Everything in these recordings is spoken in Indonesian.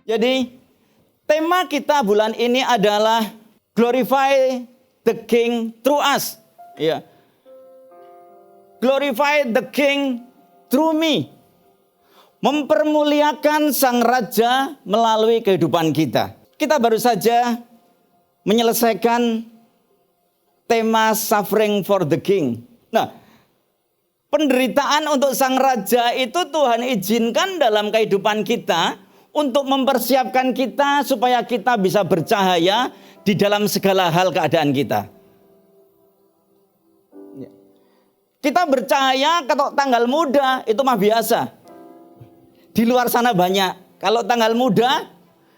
Jadi tema kita bulan ini adalah Glorify the King through us. Ya. Glorify the King through me. Mempermuliakan Sang Raja melalui kehidupan kita. Kita baru saja menyelesaikan tema Suffering for the King. Nah, penderitaan untuk Sang Raja itu Tuhan izinkan dalam kehidupan kita untuk mempersiapkan kita supaya kita bisa bercahaya di dalam segala hal keadaan kita. Kita bercahaya kalau tanggal muda itu mah biasa. Di luar sana banyak. Kalau tanggal muda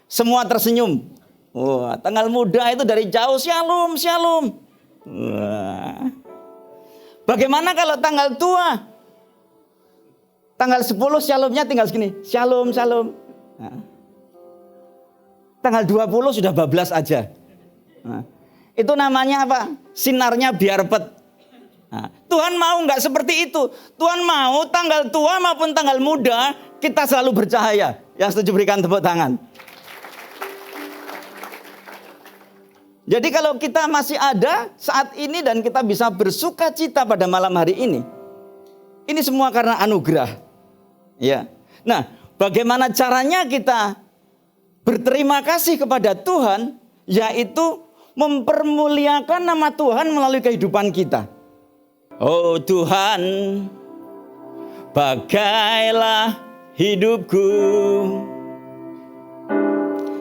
semua tersenyum. Wah, tanggal muda itu dari jauh shalom, shalom. Wah. Bagaimana kalau tanggal tua? Tanggal 10 shalomnya tinggal segini. Shalom, shalom. Nah. Tanggal 20 sudah bablas aja. Nah. Itu namanya apa? Sinarnya biar pet. Nah, Tuhan mau nggak seperti itu. Tuhan mau tanggal tua maupun tanggal muda kita selalu bercahaya. Yang setuju berikan tepuk tangan. Jadi kalau kita masih ada saat ini dan kita bisa bersuka cita pada malam hari ini semua karena anugerah. Ya. Nah, bagaimana caranya kita berterima kasih kepada Tuhan, yaitu mempermuliakan nama Tuhan melalui kehidupan kita. Oh Tuhan, pakailah hidupku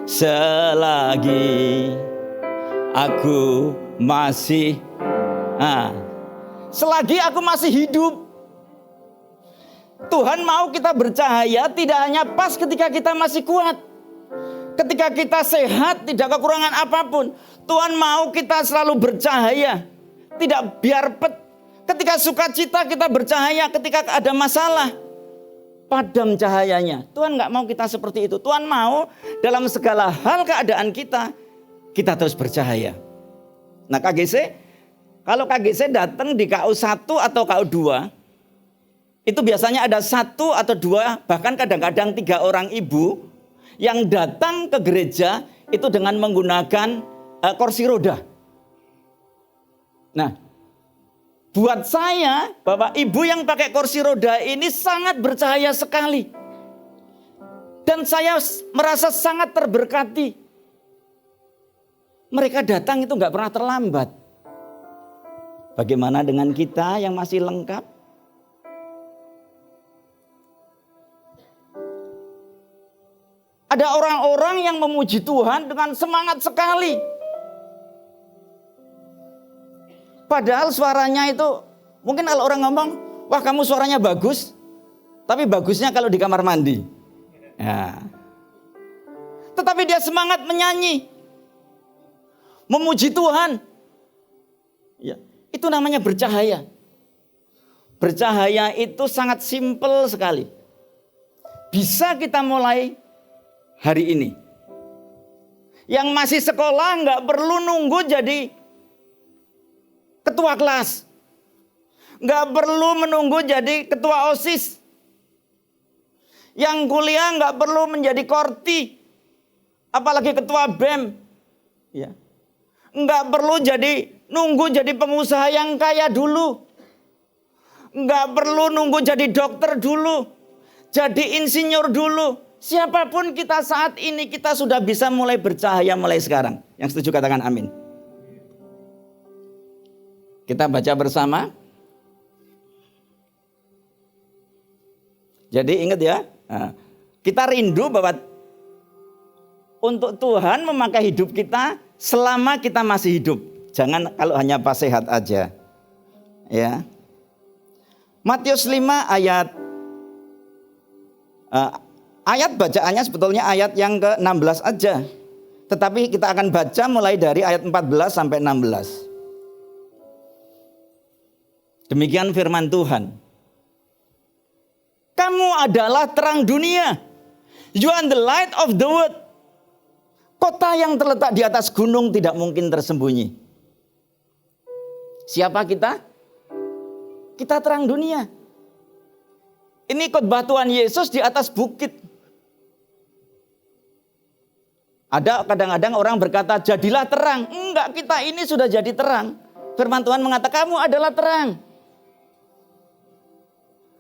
selagi aku masih selagi aku masih hidup. Tuhan mau kita bercahaya tidak hanya pas ketika kita masih kuat. Ketika kita sehat, tidak kekurangan apapun. Tuhan mau kita selalu bercahaya. Tidak biar pet. Ketika sukacita kita bercahaya, ketika ada masalah padam cahayanya. Tuhan nggak mau kita seperti itu. Tuhan mau dalam segala hal keadaan kita terus bercahaya. Nah KGC, kalau KGC datang di KU 1 atau KU 2, itu biasanya ada 1 atau 2, bahkan kadang-kadang 3 orang ibu yang datang ke gereja itu dengan menggunakan kursi roda. Nah, buat saya, Bapak Ibu yang pakai kursi roda ini sangat bercahaya sekali. Dan saya merasa sangat terberkati. Mereka datang itu nggak pernah terlambat. Bagaimana dengan kita yang masih lengkap? Ada orang-orang yang memuji Tuhan dengan semangat sekali. Padahal suaranya itu, mungkin kalau orang ngomong, wah kamu suaranya bagus, tapi bagusnya kalau di kamar mandi. Ya. Tetapi dia semangat menyanyi, memuji Tuhan. Ya, itu namanya bercahaya. Bercahaya itu sangat simpel sekali. Bisa kita mulai hari ini. Yang masih sekolah nggak perlu nunggu jadi ketua kelas. Nggak perlu menunggu jadi ketua OSIS. Yang kuliah nggak perlu menjadi korti. Apalagi ketua BEM. Ya. Nggak perlu nunggu jadi pengusaha yang kaya dulu. Nggak perlu nunggu jadi dokter dulu. Jadi insinyur dulu. Siapapun kita saat ini kita sudah bisa mulai bercahaya mulai sekarang. Yang setuju katakan amin. Kita baca bersama. Jadi ingat ya, kita rindu bahwa untuk Tuhan memakai hidup kita selama kita masih hidup. Jangan kalau hanya pas sehat aja. Ya. Matius 5 ayat bacaannya sebetulnya ayat yang ke-16 aja. Tetapi kita akan baca mulai dari ayat 14 sampai 16. Demikian firman Tuhan. Kamu adalah terang dunia. You are the light of the world. Kota yang terletak di atas gunung tidak mungkin tersembunyi. Siapa kita? Kita terang dunia. Ini khotbah Tuhan Yesus di atas bukit. Ada kadang-kadang orang berkata, jadilah terang. Enggak, kita ini sudah jadi terang. Firman Tuhan mengatakan, kamu adalah terang.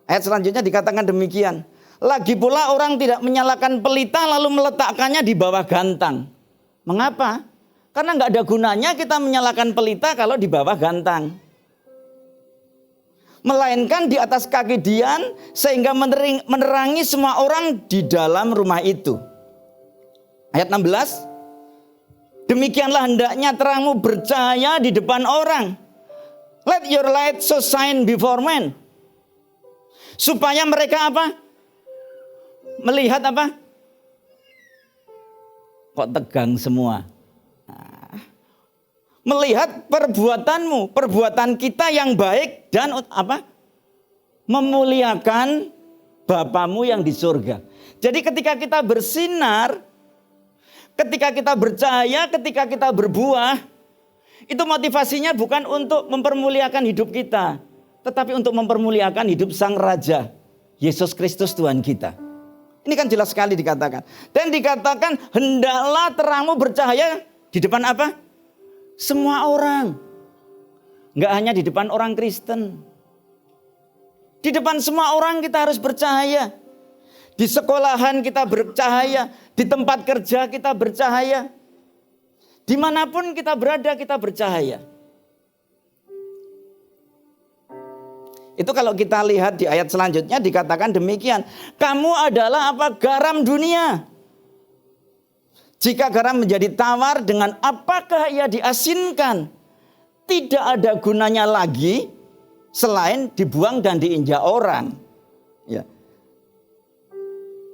Ayat selanjutnya dikatakan demikian. Lagi pula orang tidak menyalakan pelita lalu meletakkannya di bawah gantang. Mengapa? Karena enggak ada gunanya kita menyalakan pelita kalau di bawah gantang. Melainkan di atas kaki dian sehingga menerangi semua orang di dalam rumah itu. Ayat 16. Demikianlah hendaknya terangmu bercahaya di depan orang. Let your light so shine before men. Supaya mereka apa? Melihat apa? Kok tegang semua? Melihat perbuatanmu, perbuatan kita yang baik dan apa? Memuliakan Bapamu yang di surga. Jadi ketika kita bersinar, ketika kita bercahaya, ketika kita berbuah, itu motivasinya bukan untuk mempermuliakan hidup kita, tetapi untuk mempermuliakan hidup Sang Raja, Yesus Kristus Tuhan kita. Ini kan jelas sekali dikatakan. Dan dikatakan hendaklah terangmu bercahaya di depan apa? Semua orang. Enggak hanya di depan orang Kristen. Di depan semua orang kita harus bercahaya. Di sekolahan kita bercahaya. Di tempat kerja kita bercahaya. Dimanapun kita berada kita bercahaya. Itu kalau kita lihat di ayat selanjutnya dikatakan demikian. Kamu adalah apa? Garam dunia. Jika garam menjadi tawar, dengan apakah ia diasinkan? Tidak ada gunanya lagi selain dibuang dan diinjak orang. Ya.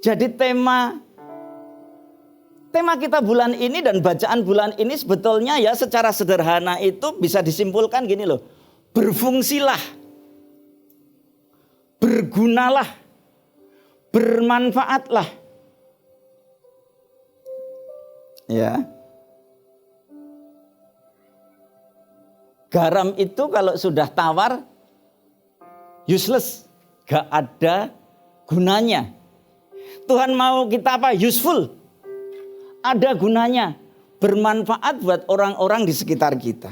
Jadi tema kita bulan ini dan bacaan bulan ini sebetulnya ya secara sederhana itu bisa disimpulkan gini loh. Berfungsilah. Bergunalah. Bermanfaatlah. Ya. Garam itu kalau sudah tawar useless, gak ada gunanya. Tuhan mau kita apa? Useful. Ada gunanya, bermanfaat buat orang-orang di sekitar kita.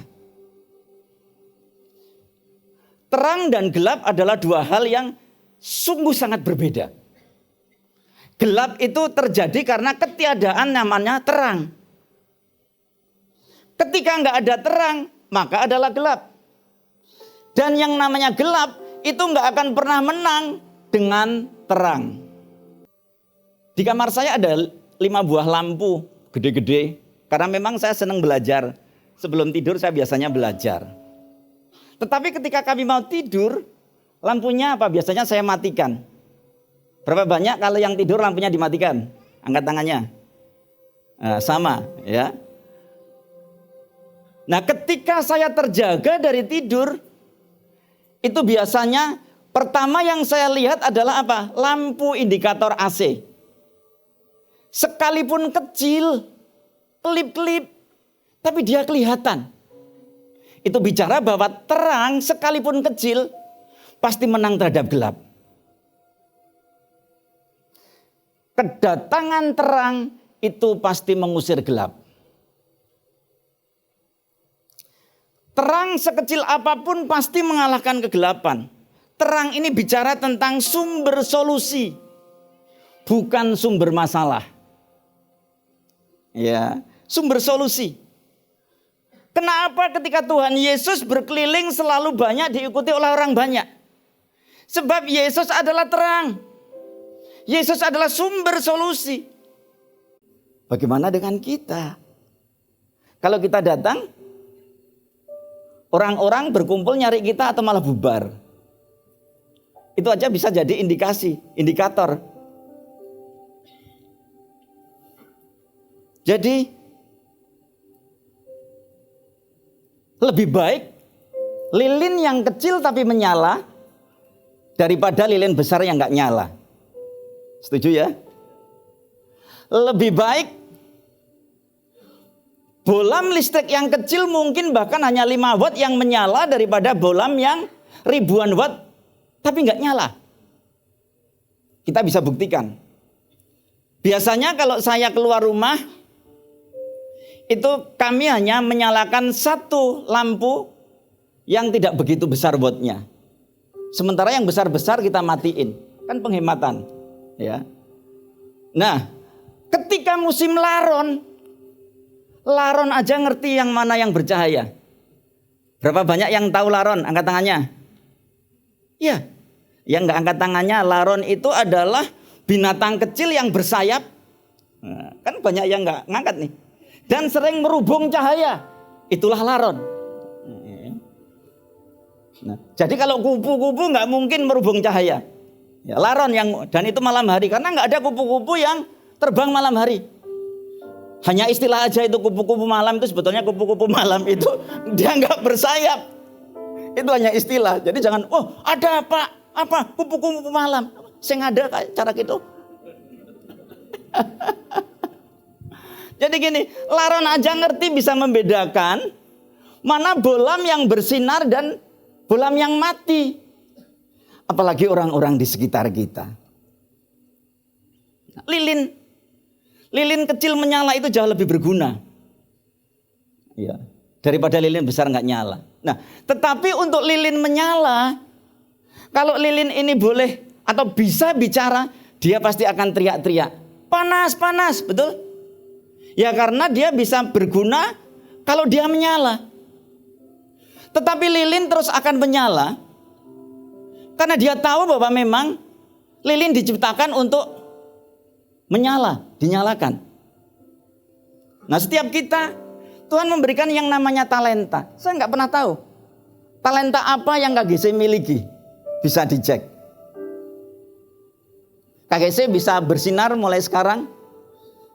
Terang dan gelap adalah dua hal yang sungguh sangat berbeda. Gelap itu terjadi karena ketiadaan namanya terang. Ketika nggak ada terang, maka adalah gelap. Dan yang namanya gelap itu nggak akan pernah menang dengan terang. Di kamar saya ada 5 buah lampu gede-gede. Karena memang saya senang belajar. Sebelum tidur saya biasanya belajar. Tetapi ketika kami mau tidur, lampunya apa? Biasanya saya matikan. Berapa banyak kalau yang tidur lampunya dimatikan? Angkat tangannya. Nah, sama ya. Nah ketika saya terjaga dari tidur, itu biasanya pertama yang saya lihat adalah apa? Lampu indikator AC. Sekalipun kecil, kelip-kelip, tapi dia kelihatan. Itu bicara bahwa terang sekalipun kecil, pasti menang terhadap gelap. Kedatangan terang itu pasti mengusir gelap. Terang sekecil apapun pasti mengalahkan kegelapan. Terang ini bicara tentang sumber solusi, bukan sumber masalah. Ya, sumber solusi. Kenapa ketika Tuhan Yesus berkeliling selalu banyak diikuti oleh orang banyak? Sebab Yesus adalah terang. Yesus adalah sumber solusi. Bagaimana dengan kita? Kalau kita datang, orang-orang berkumpul nyari kita atau malah bubar. Itu aja bisa jadi indikator. Jadi lebih baik lilin yang kecil tapi menyala daripada lilin besar yang nggak nyala. Setuju ya? Lebih baik bolam listrik yang kecil mungkin bahkan hanya 5 watt yang menyala daripada bolam yang ribuan watt tapi nggak nyala. Kita bisa buktikan. Biasanya kalau saya keluar rumah, itu kami hanya menyalakan satu lampu yang tidak begitu besar wattnya. Sementara yang besar-besar kita matiin. Kan penghematan. Ya. Nah, ketika musim laron aja ngerti yang mana yang bercahaya. Berapa banyak yang tahu laron? Angkat tangannya. Iya. Yang nggak angkat tangannya, laron itu adalah binatang kecil yang bersayap. Nah, kan banyak yang nggak ngangkat nih. Dan sering merubung cahaya. Itulah laron. Nah, jadi kalau kupu-kupu nggak mungkin merubung cahaya. Ya, laron yang, dan itu malam hari, karena nggak ada kupu-kupu yang terbang malam hari. Hanya istilah aja itu kupu-kupu malam, itu sebetulnya kupu-kupu malam itu dia nggak bersayap. Itu hanya istilah. Jadi jangan, oh ada apa kupu-kupu malam. Sing ada kayak cara gitu. Jadi gini, laron aja ngerti bisa membedakan mana bolam yang bersinar dan bolam yang mati. Apalagi orang-orang di sekitar kita. Lilin kecil menyala itu jauh lebih berguna. Ya, daripada lilin besar nggak nyala. Nah, tetapi untuk lilin menyala, kalau lilin ini boleh atau bisa bicara, dia pasti akan teriak-teriak. Panas, panas, betul? Ya karena dia bisa berguna kalau dia menyala. Tetapi lilin terus akan menyala karena dia tahu bahwa memang lilin diciptakan untuk menyala, dinyalakan. Nah, setiap kita Tuhan memberikan yang namanya talenta. Saya nggak pernah tahu talenta apa yang KGC miliki. Bisa dicek. KGC bisa bersinar mulai sekarang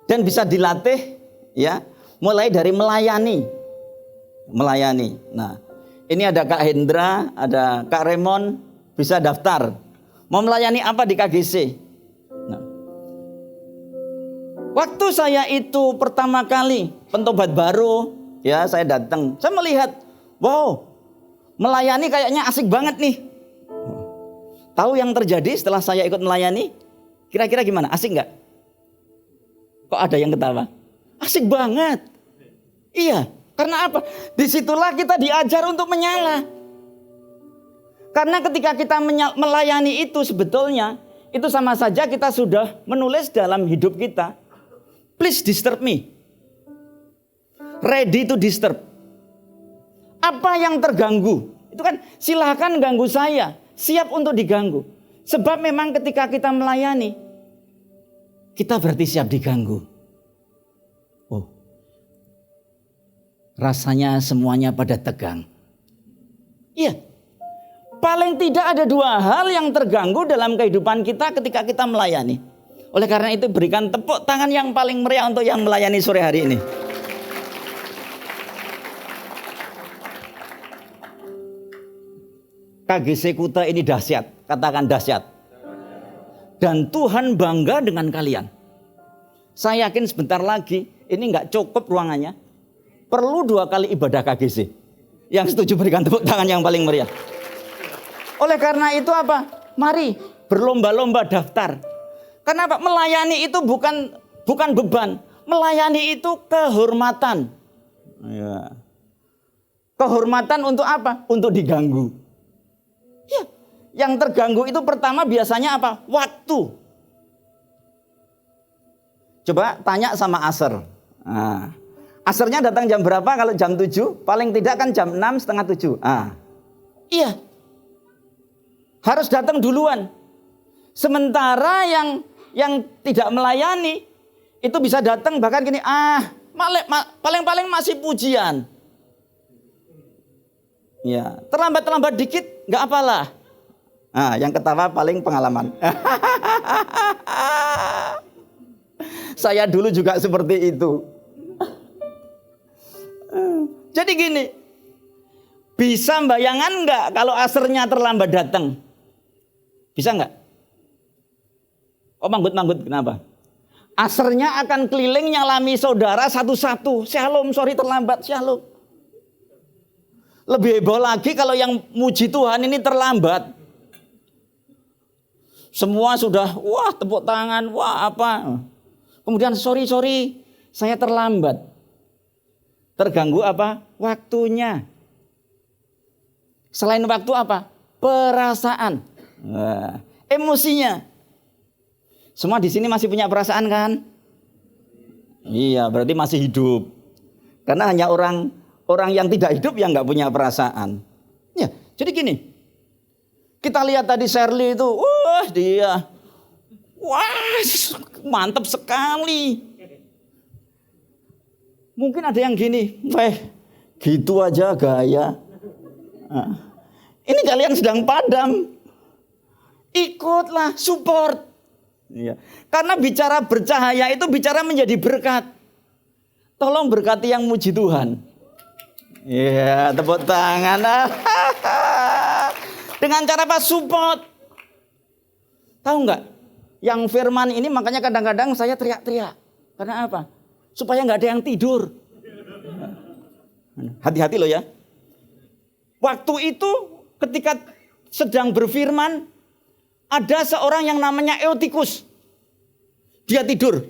dan bisa dilatih, ya, mulai dari melayani. Nah, ini ada Kak Hendra, ada Kak Raymond, bisa daftar. Mau melayani apa di KGC? Nah, waktu saya itu pertama kali pentobat baru, ya, saya datang. Saya melihat, wow, melayani kayaknya asik banget nih. Tahu yang terjadi setelah saya ikut melayani? Kira-kira gimana? Asik nggak? Kok ada yang ketawa? Asik banget. Iya, karena apa? Disitulah kita diajar untuk menyala. Karena ketika kita melayani itu sebetulnya, itu sama saja kita sudah menulis dalam hidup kita. Please disturb me. Ready to disturb. Apa yang terganggu? Itu kan silakan ganggu saya. Siap untuk diganggu. Sebab memang ketika kita melayani, kita berarti siap diganggu. Oh, rasanya semuanya pada tegang. Iya, paling tidak ada dua hal yang terganggu dalam kehidupan kita ketika kita melayani. Oleh karena itu berikan tepuk tangan yang paling meriah untuk yang melayani sore hari ini. KGC Kuta ini dahsyat, katakan dahsyat. Dan Tuhan bangga dengan kalian. Saya yakin sebentar lagi ini nggak cukup ruangannya. Perlu 2 kali ibadah KGC. Yang setuju berikan tepuk tangan yang paling meriah. Oleh karena itu apa? Mari berlomba-lomba daftar. Karena apa? Melayani itu bukan beban. Melayani itu kehormatan. Ya. Kehormatan untuk apa? Untuk diganggu. Ya, yang terganggu itu pertama biasanya apa? Waktu. Coba tanya sama Aser. Nah, Asernya datang jam berapa? Kalau jam 7, paling tidak kan jam 6, setengah 7. Iya. Harus datang duluan. Sementara yang tidak melayani itu bisa datang bahkan gini, paling-paling masih pujian. Ya, terlambat dikit nggak apalah. Yang ketawa paling pengalaman. Saya dulu juga seperti itu. Jadi gini, bisa bayangan nggak kalau Asernya terlambat datang? Bisa nggak? Oh, manggut-manggut kenapa? Asernya akan keliling nyalami saudara satu-satu. Shalom, sorry terlambat, shalom. Lebih heboh lagi kalau yang muji Tuhan ini terlambat. Semua sudah, wah tepuk tangan, wah apa. Kemudian sorry, saya terlambat. Terganggu apa? Waktunya. Selain waktu apa? Perasaan. Nah, emosinya. Semua di sini masih punya perasaan kan? Iya, berarti masih hidup. Karena hanya orang yang tidak hidup yang nggak punya perasaan. Ya, jadi gini. Kita lihat tadi Shirley itu, dia mantap sekali. Mungkin ada yang gini, gitu aja gaya. Nah, ini kalian sedang padam. Ikutlah, support. Iya. Karena bicara bercahaya itu bicara menjadi berkat. Tolong berkati yang muji Tuhan. Iya, tepuk tangan. Dengan cara apa? Support. Tahu nggak? Yang firman ini makanya kadang-kadang saya teriak-teriak. Karena apa? Supaya nggak ada yang tidur. Hati-hati loh ya. Waktu itu ketika sedang berfirman, ada seorang yang namanya Eutikus. Dia tidur.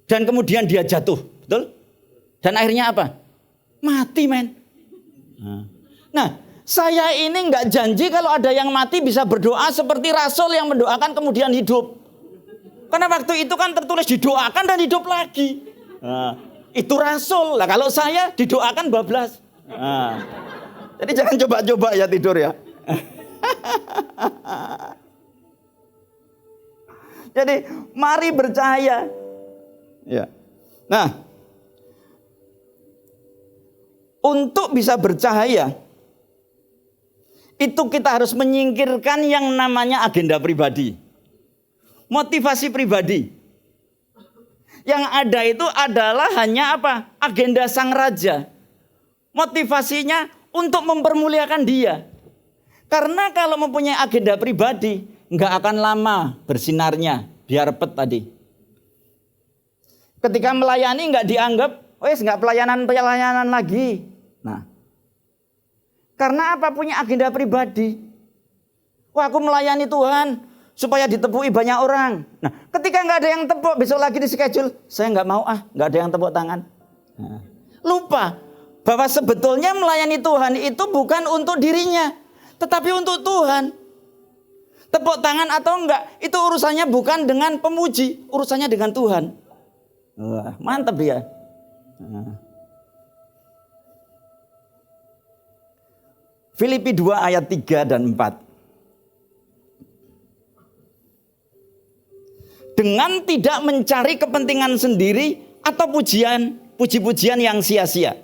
Dan kemudian dia jatuh. Betul? Dan akhirnya apa? Mati, men. Nah, saya ini nggak janji kalau ada yang mati bisa berdoa seperti Rasul yang mendoakan kemudian hidup. Karena waktu itu kan tertulis didoakan dan hidup lagi. Nah, itu Rasul. Lah kalau saya didoakan bablas. Nah, jadi jangan coba-coba ya tidur ya. Jadi mari percaya. Ya. Nah, untuk bisa bercahaya itu kita harus menyingkirkan yang namanya agenda pribadi. Motivasi pribadi. Yang ada itu adalah hanya apa? Agenda sang raja. Motivasinya untuk mempermuliakan dia. Karena kalau mempunyai agenda pribadi, nggak akan lama bersinarnya. Biar repet tadi. Ketika melayani nggak dianggap, nggak pelayanan lagi. Nah, karena apa? Punya agenda pribadi. Wah, aku melayani Tuhan supaya ditepui banyak orang. Nah, ketika nggak ada yang tepuk, besok lagi di schedule, saya nggak mau nggak ada yang tepuk tangan. Nah, lupa bahwa sebetulnya melayani Tuhan itu bukan untuk dirinya, tetapi untuk Tuhan. Tepuk tangan atau enggak, itu urusannya bukan dengan pemuji, urusannya dengan Tuhan. Wah, mantap ya. Nah. Filipi 2 ayat 3 dan 4. Dengan tidak mencari kepentingan sendiri atau puji-pujian yang sia-sia.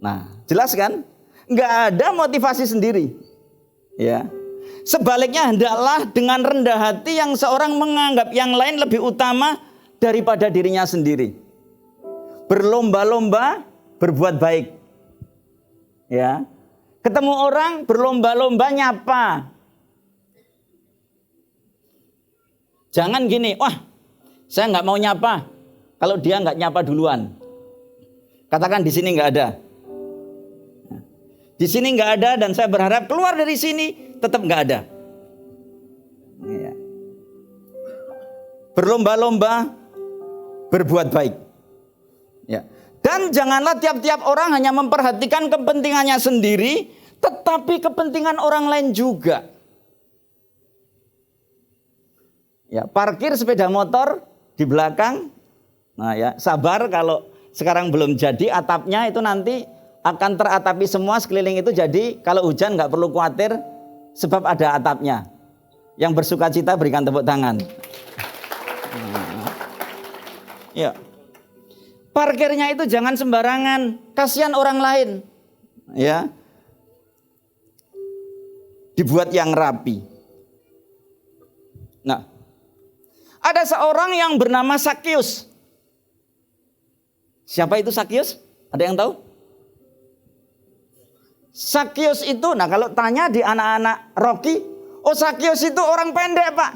Nah, jelas kan? Nggak ada motivasi sendiri. Ya. Sebaliknya hendaklah dengan rendah hati yang seorang menganggap yang lain lebih utama daripada dirinya sendiri. Berlomba-lomba berbuat baik. Ya. Ketemu orang berlomba-lomba nyapa. Jangan gini, saya nggak mau nyapa kalau dia nggak nyapa duluan. Katakan di sini nggak ada. Di sini nggak ada dan saya berharap keluar dari sini tetap nggak ada. Ya. Berlomba-lomba berbuat baik. Ya. Dan janganlah tiap-tiap orang hanya memperhatikan kepentingannya sendiri, tetapi kepentingan orang lain juga. Ya, parkir sepeda motor di belakang. Nah ya, sabar kalau sekarang belum jadi atapnya itu nanti akan teratapi semua sekeliling itu. Jadi kalau hujan nggak perlu khawatir sebab ada atapnya. Yang bersukacita berikan tepuk tangan. Ya. Parkirnya itu jangan sembarangan, kasihan orang lain. Ya. Dibuat yang rapi. Nah, ada seorang yang bernama Sakius. Siapa itu Sakius? Ada yang tahu? Sakius itu, nah kalau tanya di anak-anak Rocky, Sakius itu orang pendek, Pak.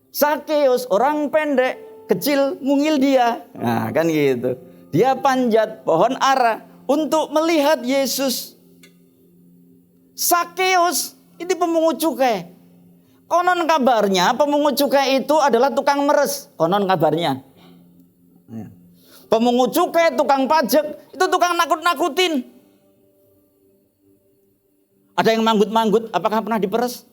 Sakius orang pendek, kecil mungil dia. Nah, kan gitu. Dia panjat pohon ara untuk melihat Yesus. Sakius itu pemungut cukai. Konon kabarnya pemungut cukai itu adalah tukang meres. Konon kabarnya. Pemungut cukai, tukang pajak, itu tukang nakut-nakutin. Ada yang manggut-manggut, apakah pernah diperes?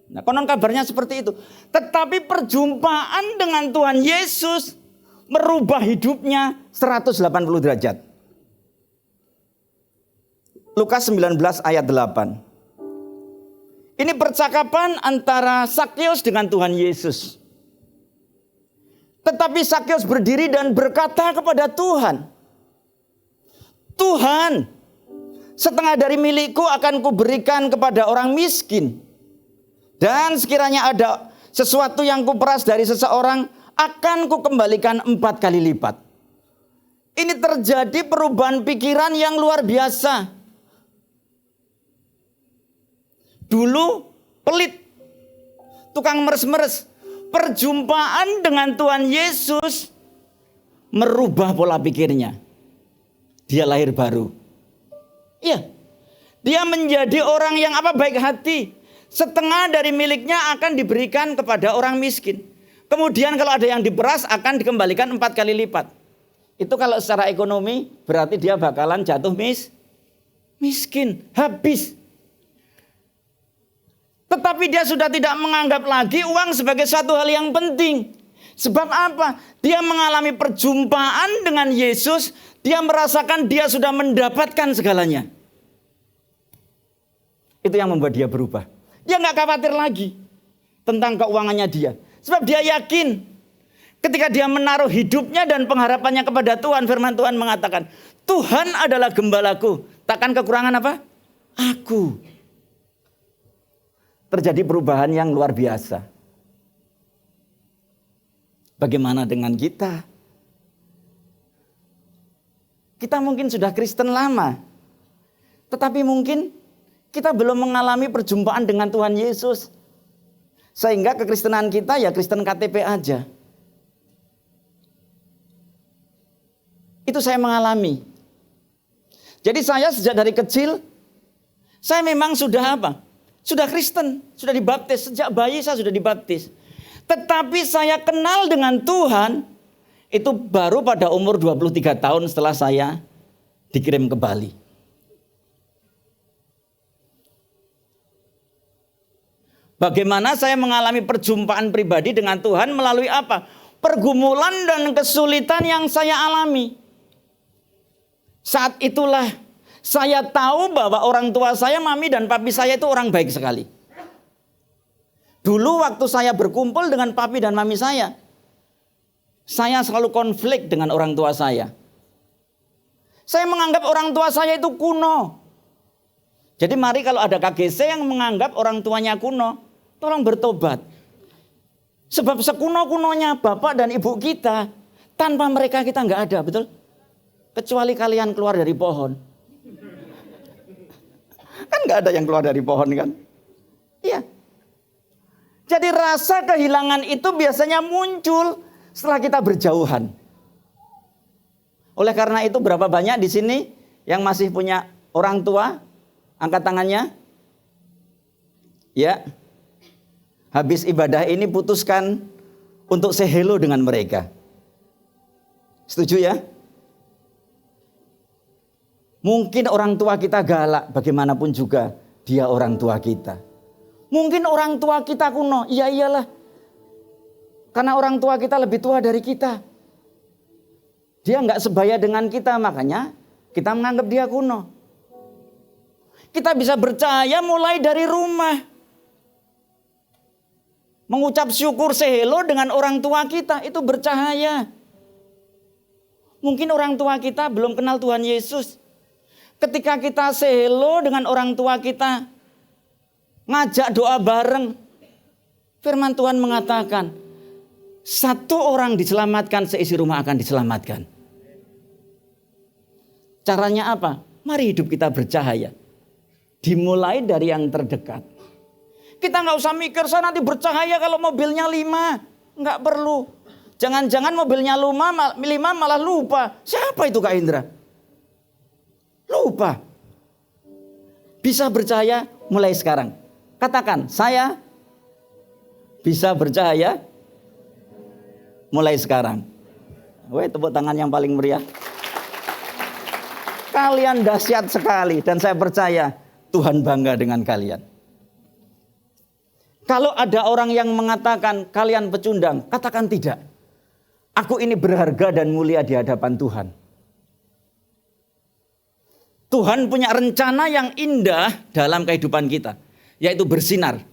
Nah, konon kabarnya seperti itu. Tetapi perjumpaan dengan Tuhan Yesus merubah hidupnya 180 derajat. Lukas 19 ayat 8. Ini percakapan antara Zakheus dengan Tuhan Yesus. Tetapi Zakheus berdiri dan berkata kepada Tuhan, Tuhan, setengah dari milikku akan kuberikan kepada orang miskin. Dan sekiranya ada sesuatu yang kuperas dari seseorang, akan kukembalikan 4 kali lipat. Ini terjadi perubahan pikiran yang luar biasa. Dulu pelit, tukang meres-meres. Perjumpaan dengan Tuhan Yesus merubah pola pikirnya. Dia lahir baru. Iya, dia menjadi orang yang baik hati. Setengah dari miliknya akan diberikan kepada orang miskin. Kemudian kalau ada yang diperas akan dikembalikan 4 kali lipat. Itu kalau secara ekonomi berarti dia bakalan jatuh miskin, habis. Tetapi dia sudah tidak menganggap lagi uang sebagai suatu hal yang penting. Sebab apa? Dia mengalami perjumpaan dengan Yesus. Dia merasakan dia sudah mendapatkan segalanya. Itu yang membuat dia berubah. Dia nggak khawatir lagi tentang keuangannya dia. Sebab dia yakin ketika dia menaruh hidupnya dan pengharapannya kepada Tuhan. Firman Tuhan mengatakan, Tuhan adalah gembalaku. Takkan kekurangan apa? Aku. Terjadi perubahan yang luar biasa. Bagaimana dengan kita? Kita mungkin sudah Kristen lama. Tetapi mungkin kita belum mengalami perjumpaan dengan Tuhan Yesus. Sehingga kekristenan kita ya Kristen KTP aja. Itu saya mengalami. Jadi saya sejak dari kecil, saya memang sudah Sudah Kristen, sudah dibaptis. Sejak bayi saya sudah dibaptis. Tetapi saya kenal dengan Tuhan itu baru pada umur 23 tahun setelah saya dikirim ke Bali. Bagaimana saya mengalami perjumpaan pribadi dengan Tuhan melalui apa? Pergumulan dan kesulitan yang saya alami. Saat itulah saya tahu bahwa orang tua saya, mami dan papi saya itu orang baik sekali. Dulu waktu saya berkumpul dengan papi dan mami saya selalu konflik dengan orang tua saya. Saya menganggap orang tua saya itu kuno. Jadi mari kalau ada KGC yang menganggap orang tuanya kuno, tolong bertobat. Sebab sekuno-kunonya bapak dan ibu kita, tanpa mereka kita nggak ada, betul? Kecuali kalian keluar dari pohon. Kan nggak ada yang keluar dari pohon kan? Iya. Jadi rasa kehilangan itu biasanya muncul setelah kita berjauhan. Oleh karena itu berapa banyak di sini yang masih punya orang tua? Angkat tangannya. Ya. Habis ibadah ini putuskan untuk say hello dengan mereka. Setuju ya? Mungkin orang tua kita galak, bagaimanapun juga dia orang tua kita. Mungkin orang tua kita kuno, iya iyalah. Karena orang tua kita lebih tua dari kita. Dia nggak sebaya dengan kita, makanya kita menganggap dia kuno. Kita bisa percaya mulai dari rumah. Mengucap syukur say hello dengan orang tua kita, itu bercahaya. Mungkin orang tua kita belum kenal Tuhan Yesus. Ketika kita say hello dengan orang tua kita, ngajak doa bareng, firman Tuhan mengatakan, satu orang diselamatkan, seisi rumah akan diselamatkan. Caranya apa? Mari hidup kita bercahaya. Dimulai dari yang terdekat. Kita nggak usah mikir, saya nanti bercahaya kalau mobilnya 5. Nggak perlu. Jangan-jangan mobilnya 5 malah lupa. Siapa itu Kak Indra? Lupa. Bisa bercahaya mulai sekarang. Katakan, saya bisa bercahaya mulai sekarang. Woi, tepuk tangan yang paling meriah. Kalian dahsyat sekali dan saya percaya Tuhan bangga dengan kalian. Kalau ada orang yang mengatakan kalian pecundang, katakan tidak. Aku ini berharga dan mulia di hadapan Tuhan. Tuhan punya rencana yang indah dalam kehidupan kita, yaitu bersinar.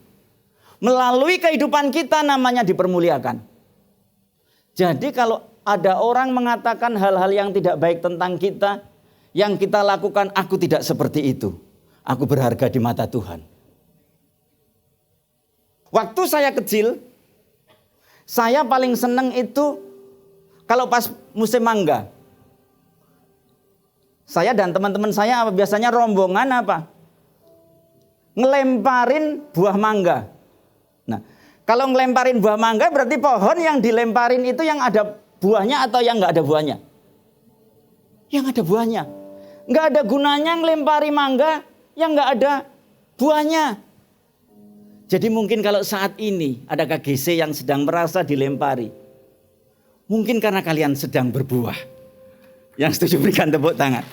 Melalui kehidupan kita namanya dipermuliakan. Jadi kalau ada orang mengatakan hal-hal yang tidak baik tentang kita, yang kita lakukan, aku tidak seperti itu. Aku berharga di mata Tuhan. Waktu saya kecil, saya paling seneng itu kalau pas musim mangga. Saya dan teman-teman saya biasanya rombongan apa? Ngelemparin buah mangga. Nah, kalau ngelemparin buah mangga berarti pohon yang dilemparin itu yang ada buahnya atau yang nggak ada buahnya? Yang ada buahnya. Nggak ada gunanya ngelempari mangga yang nggak ada buahnya. Jadi mungkin kalau saat ini ada KGC yang sedang merasa dilempari. Mungkin karena kalian sedang berbuah. Yang setuju berikan tepuk tangan.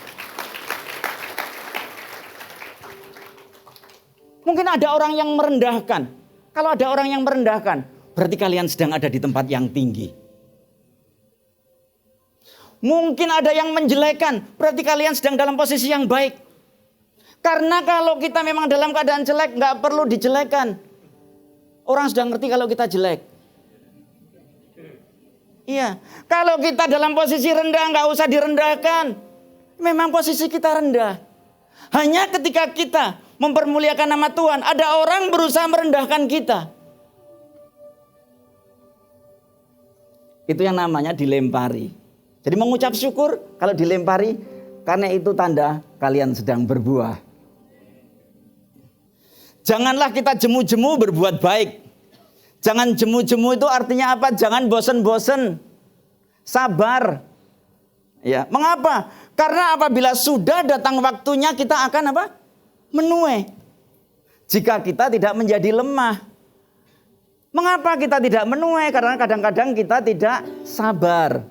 Mungkin ada orang yang merendahkan. Kalau ada orang yang merendahkan, berarti kalian sedang ada di tempat yang tinggi. Mungkin ada yang menjelekan, berarti kalian sedang dalam posisi yang baik. Karena kalau kita memang dalam keadaan jelek, nggak perlu dijelekan. Orang sudah ngerti kalau kita jelek. Iya, kalau kita dalam posisi rendah, nggak usah direndahkan. Memang posisi kita rendah. Hanya ketika kita mempermuliakan nama Tuhan, ada orang berusaha merendahkan kita. Itu yang namanya dilempari. Jadi mengucap syukur kalau dilempari, karena itu tanda kalian sedang berbuah. Janganlah kita jemu-jemu berbuat baik. Jangan jemu-jemu itu artinya apa? Jangan bosen-bosen. Sabar. Ya, mengapa? Karena apabila sudah datang waktunya kita akan apa? Menuai. Jika kita tidak menjadi lemah. Mengapa kita tidak menuai? Karena kadang-kadang kita tidak sabar.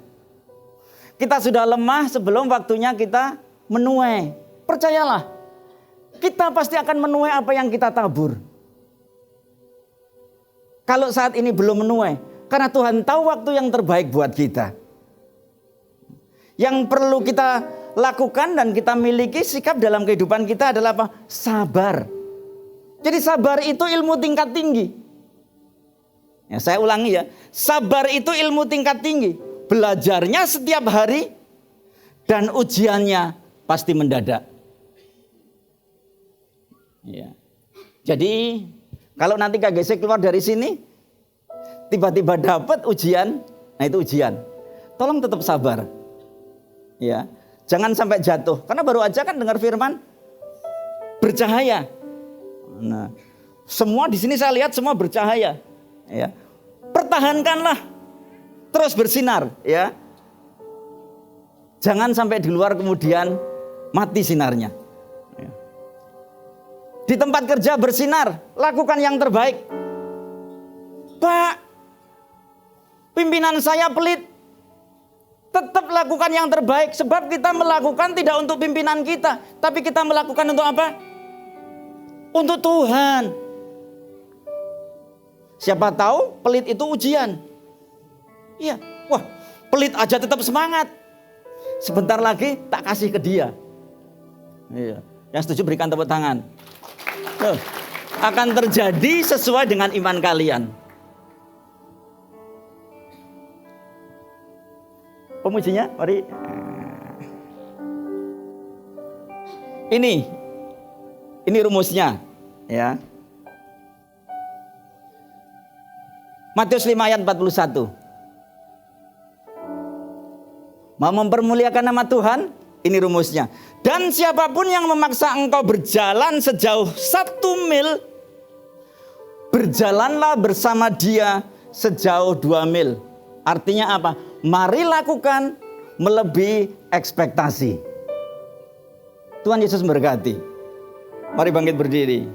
Kita sudah lemah sebelum waktunya kita menuai. Percayalah. Kita pasti akan menuai apa yang kita tabur. Kalau saat ini belum menuai, karena Tuhan tahu waktu yang terbaik buat kita. Yang perlu kita lakukan dan kita miliki sikap dalam kehidupan kita adalah apa? Sabar. Jadi sabar itu ilmu tingkat tinggi. Ya, saya ulangi ya, sabar itu ilmu tingkat tinggi. Belajarnya setiap hari dan ujiannya pasti mendadak. Ya. Jadi kalau nanti KGC keluar dari sini tiba-tiba dapat ujian, nah itu ujian. Tolong tetap sabar. Ya. Jangan sampai jatuh karena baru aja kan dengar firman bercahaya. Nah, semua di sini saya lihat semua bercahaya. Ya. Pertahankanlah terus bersinar, ya. Jangan sampai di luar kemudian mati sinarnya. Di tempat kerja bersinar, lakukan yang terbaik. Pak, pimpinan saya pelit. Tetap lakukan yang terbaik. Sebab kita melakukan tidak untuk pimpinan kita. Tapi kita melakukan untuk apa? Untuk Tuhan. Siapa tahu pelit itu ujian. Iya, wah pelit aja tetap semangat. Sebentar lagi tak kasih ke dia. Iya, yang setuju berikan tepuk tangan. Akan terjadi sesuai dengan iman kalian. Pemujinya, mari. Ini rumusnya, ya. Matius 5 ayat 41. Mau mempermuliakan nama Tuhan? Ini rumusnya. Dan siapapun yang memaksa engkau berjalan sejauh 1 mil, berjalanlah bersama dia sejauh 2 mil. Artinya apa? Mari lakukan melebihi ekspektasi. Tuhan Yesus memberkati. Mari bangkit berdiri.